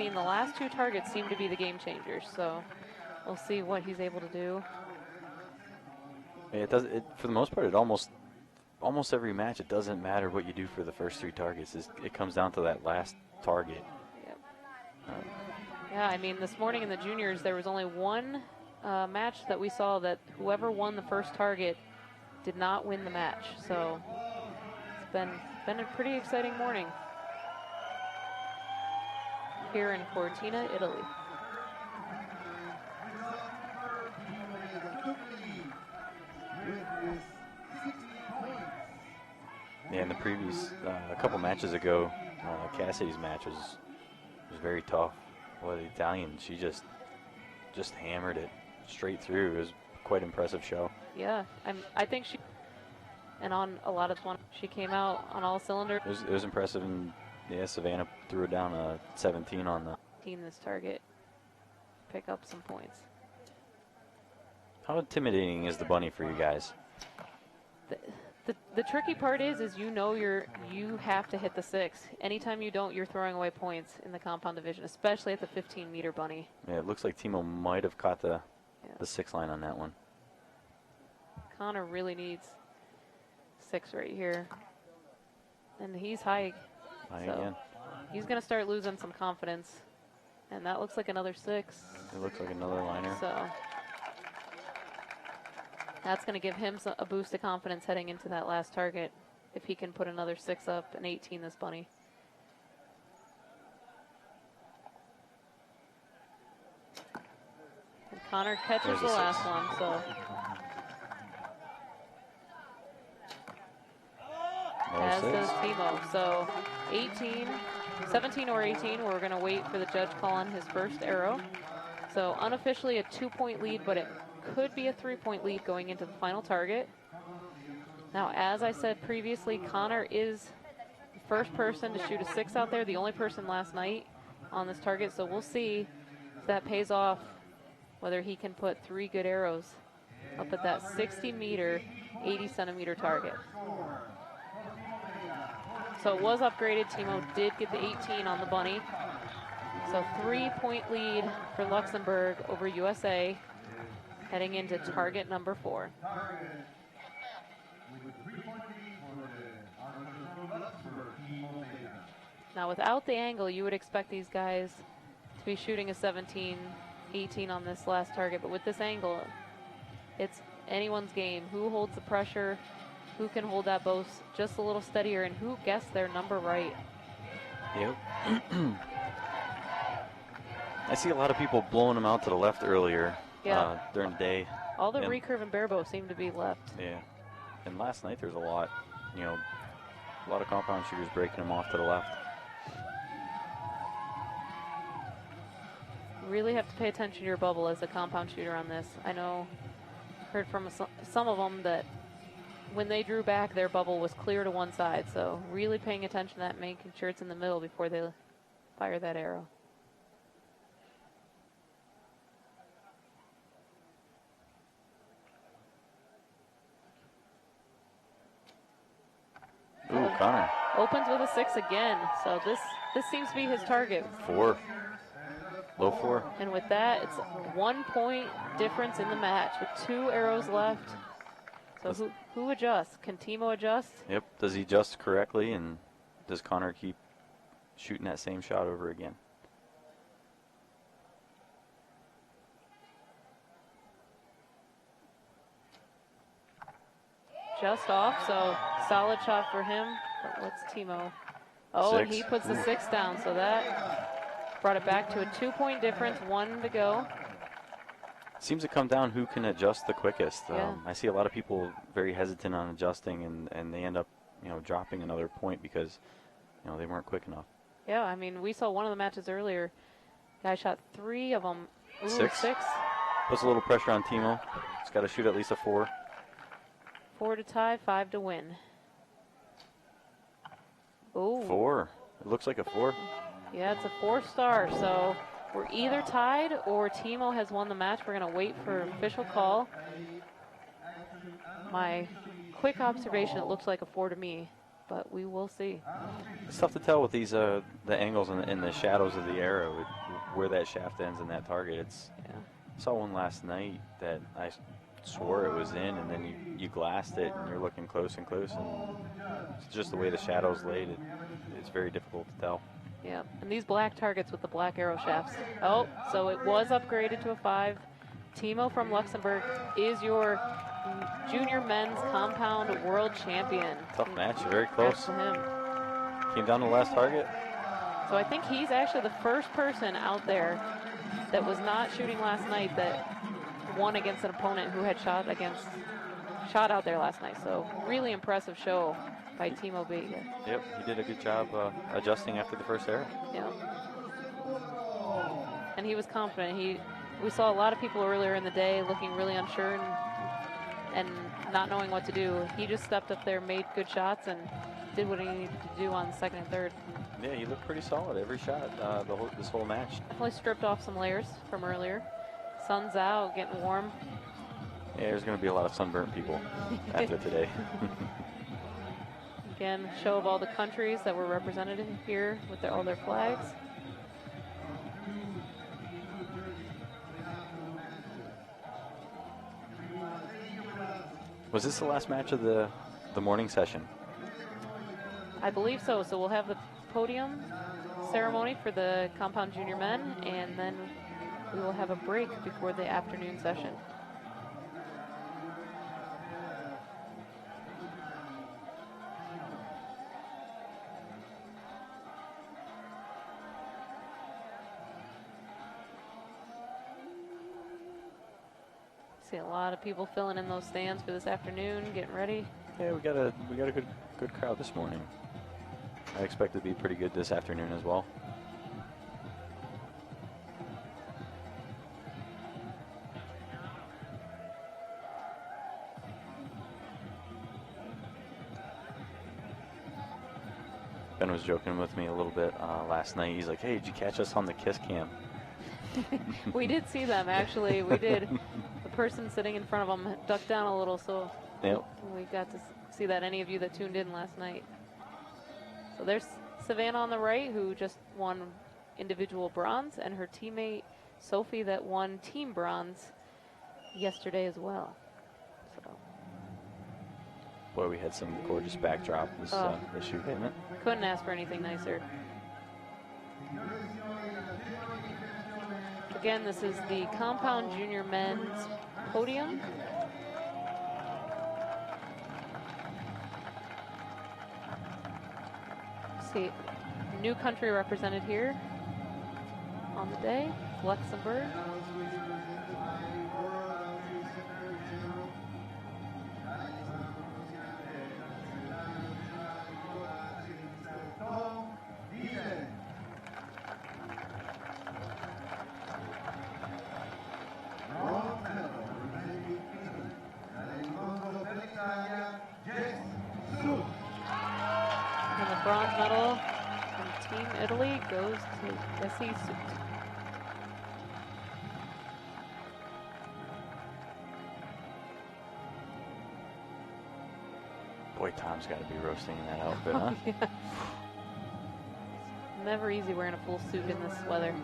I mean, the last two targets seem to be the game changers, so we'll see what he's able to do. Yeah, it does. For the most part, it almost every match, it doesn't matter what you do for the first three targets. It comes down to that last target. Yep. Yeah, I mean, this morning in the juniors, there was only one match that we saw that whoever won the first target did not win the match. So it's been a pretty exciting morning here in Cortina, Italy. Yeah, in the previous, a couple matches ago, Cassidy's match was very tough. Well, the Italian, she just hammered it straight through. It was quite an impressive show. Yeah, I think she, and on a lot of one, she came out on all cylinders. It was impressive, and yeah, Savannah threw down a 17 on the team. This target, pick up some points. How intimidating is the bunny for you guys? The tricky part is you have to hit the 6. Anytime you don't, you're throwing away points in the compound division, especially at the 15-meter bunny. Yeah, it looks like Timo might have caught the 6 line on that one. Connor really needs 6 right here, and he's high so again. He's going to start losing some confidence, and that looks like another 6. It looks like another liner. So that's going to give him a boost of confidence heading into that last target if he can put another 6 up and 18 this bunny. And Connor catches the last one, so. As does Timo. So 17 or 18, we're going to wait for the judge call on his first arrow. So unofficially a 2-point lead, but it could be a 3-point lead going into the final target. Now, as I said previously, Connor is the first person to shoot a 6 out there, the only person last night on this target. So we'll see if that pays off, whether he can put 3 good arrows up at that 60-meter, 80-centimeter target. So it was upgraded. Timo did get the 18 on the bunny. So 3-point lead for Luxembourg over USA, heading into target number 4. Now without the angle, you would expect these guys to be shooting a 17, 18 on this last target, but with this angle, it's anyone's game. Who holds the pressure? Who can hold that bow just a little steadier, and who guessed their number right? Yep. I see a lot of people blowing them out to the left earlier during the day. All the recurve and bare bow seem to be left. Yeah. And last night there's a lot of compound shooters breaking them off to the left. Really have to pay attention to your bubble as a compound shooter on this. I know, heard from some of them that when they drew back, their bubble was clear to one side. So really paying attention to that, making sure it's in the middle before they fire that arrow. Ooh, Connor. Opens with a 6 again. So this seems to be his target. 4. Low 4. And with that, it's 1-point difference in the match with 2 arrows left. So who adjusts? Can Timo adjust? Yep. Does he adjust correctly, and does Connor keep shooting that same shot over again? Just off, so solid shot for him. But what's Timo? Oh, 6. And he puts the 6 down, so that brought it back to a 2-point difference, 1 to go. Seems to come down who can adjust the quickest. Yeah. I see a lot of people very hesitant on adjusting, and they end up, dropping another point because, they weren't quick enough. Yeah, I mean, we saw one of the matches earlier. Guy shot 3 of them. Ooh, 6. 6. Puts a little pressure on Timo. He's got to shoot at least a 4. 4 to tie, 5 to win. Ooh. 4. It looks like a 4. Yeah, it's a 4-star, so we're either tied or Timo has won the match. We're going to wait for official call. My quick observation, it looks like a 4 to me, but we will see. It's tough to tell with these the angles and the shadows of the arrow, where that shaft ends and that target. Yeah. I saw one last night that I swore it was in, and then you glassed it, and you're looking close and close, and it's just the way the shadows laid. It's very difficult to tell. Yeah, and these black targets with the black arrow shafts. Oh, so it was upgraded to a 5. Timo from Luxembourg is your junior men's compound world champion. Tough match, very close. To him. Came down to the last target. So I think he's actually the first person out there that was not shooting last night that won against an opponent who had shot out there last night. So really impressive show by Timo Bega. Yep, he did a good job adjusting after the first arrow. Yeah. And he was confident. We saw a lot of people earlier in the day looking really unsure and not knowing what to do. He just stepped up there, made good shots, and did what he needed to do on the second and third. Yeah, he looked pretty solid every shot this whole match. Definitely stripped off some layers from earlier. Sun's out, getting warm. Yeah, there's going to be a lot of sunburnt people after today. Again, show of all the countries that were represented here with all their flags. Was this the last match of the morning session? I believe so. So we'll have the podium ceremony for the compound junior men, and then we will have a break before the afternoon session. See a lot of people filling in those stands for this afternoon, getting ready. Yeah, we got a good crowd this morning. I expect it to be pretty good this afternoon as well. Ben was joking with me a little bit last night. He's like, "Hey, did you catch us on the kiss cam?" We did see them, actually. We did. The person sitting in front of them ducked down a little, so yep. We got to see that, any of you that tuned in last night. So there's Savannah on the right, who just won individual bronze, and her teammate Sophie that won team bronze yesterday as well. So. Boy, we had some gorgeous backdrop this shoot, didn't it? Couldn't ask for anything nicer. Again, this is the compound junior men's podium. See, new country represented here on the day, Luxembourg. Bronze medal from Team Italy goes to Essie Suit. Boy, Tom's got to be roasting in that outfit, huh? Yeah. Never easy wearing a full suit in this weather.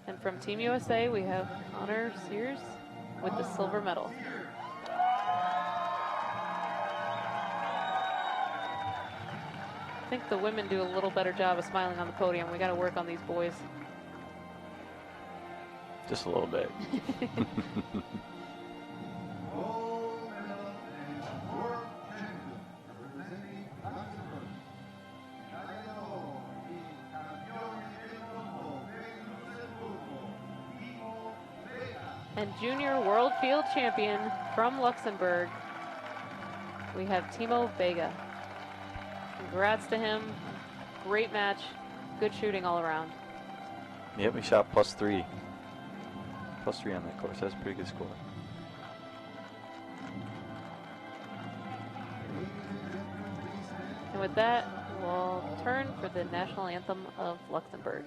And from Team USA, we have Connor Sears with the silver medal. I think the women do a little better job of smiling on the podium. We got to work on these boys. Just a little bit. And junior world field champion from Luxembourg, we have Timo Bega. Congrats to him. Great match. Good shooting all around. Yep, we shot +3. +3 on that course. That's a pretty good score. And with that, we'll turn for the national anthem of Luxembourg.